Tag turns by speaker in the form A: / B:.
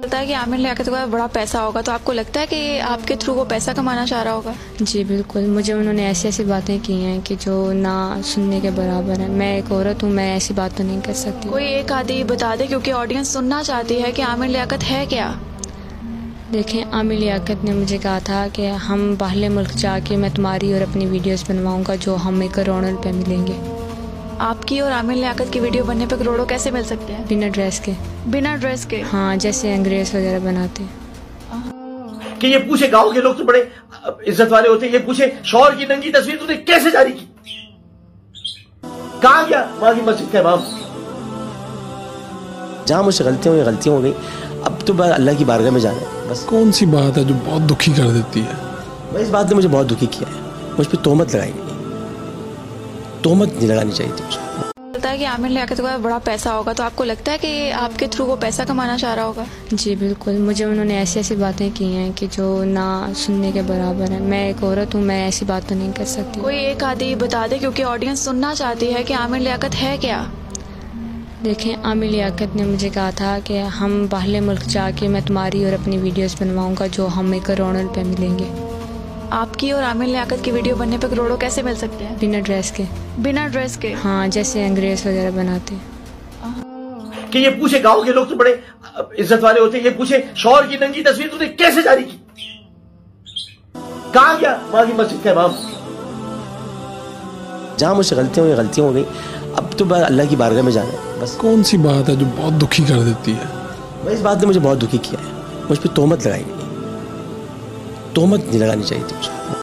A: लगता है कि आमिर लियाकत के पास बड़ा पैसा होगा, तो आपको लगता है कि आपके थ्रू वो पैसा कमाना चाह रहा होगा?
B: जी बिल्कुल, मुझे उन्होंने ऐसी ऐसी बातें की हैं कि जो ना सुनने के बराबर है। मैं एक औरत हूँ, मैं ऐसी बात तो नहीं कर सकती।
A: कोई एक आधी बता दे, क्योंकि ऑडियंस सुनना चाहती है कि आमिर लियाकत है क्या।
B: देखें, आमिर लियाकत ने मुझे कहा था कि हम बाहर मुल्क जाके मैं तुम्हारी और अपनी वीडियोस बनवाऊंगा जो हमें करोड़ों रुपए मिलेंगे।
A: आपकी और आमिर लियाकत की वीडियो बनने पे करोड़ों कैसे मिल सकते हैं?
B: बिना ड्रेस के।
A: बिना ड्रेस के?
B: हाँ, जैसे अंग्रेज वगैरह बनाते हैं।
C: कि ये पूछे, गांव के लोग तो बड़े इज्जत वाले होते हैं, ये पूछे शौहर की नंगी तस्वीर तूने कैसे जारी की? कहां गया वहां की मस्जिद का इमाम?
D: जहां मुझसे गलतियां हुई, गलतियां हो गई, अब तो बस अल्लाह की बारगाह में जाना है बस।
E: कौन सी बात है जो बहुत दुखी कर देती है?
D: भाई इस बात ने मुझे बहुत दुखी किया है। मुझ पर तोहमत लगाई गई, तोहमत नहीं लगानी चाहिए थी मुझे।
A: लगता है कि आमिर लियाकत के पास बड़ा पैसा होगा, तो आपको लगता है कि आपके थ्रू वो पैसा कमाना चाह रहा होगा?
B: जी बिल्कुल, मुझे उन्होंने ऐसी ऐसी बातें की हैं कि जो ना सुनने के बराबर है। मैं एक औरत हूँ, मैं ऐसी बात तो नहीं कर सकती।
A: कोई एक आधी बता दे, क्योंकि ऑडियंस सुनना चाहती है कि आमिर लियाकत है क्या।
B: देखें, आमिर लियाकत ने मुझे कहा था कि हम बाहर मुल्क जाके मैं तुम्हारी और अपनी वीडियोस बनवाऊंगा जो हमें करोड़ों रुपए मिलेंगे।
A: आपकी और आमिर लियाकत की वीडियो बनने पे करोड़ों कैसे मिल सकते हैं?
B: बिना ड्रेस के।
A: बिना ड्रेस के?
B: हाँ, जैसे अंग्रेज वगैरह बनाते हैं।
C: कि ये पूछे, गांव के लोग तो बड़े इज्जत वाले होते हैं, ये पूछे शौहर की नंगी तस्वीर तूने कैसे जारी की? कहां गया वहां की मस्जिद का इमाम?
D: जहां मुझसे गलतियां हुई, गलतियां हो गई, अब तो बस अल्लाह की बारगाह में जाना है बस।
E: कौन सी बात है जो बहुत दुखी कर देती है?
D: भाई इस बात ने मुझे बहुत दुखी किया है। मुझ पर तोहमत लगाई गई, तोहमत नहीं लगानी चाहिए थी मुझे।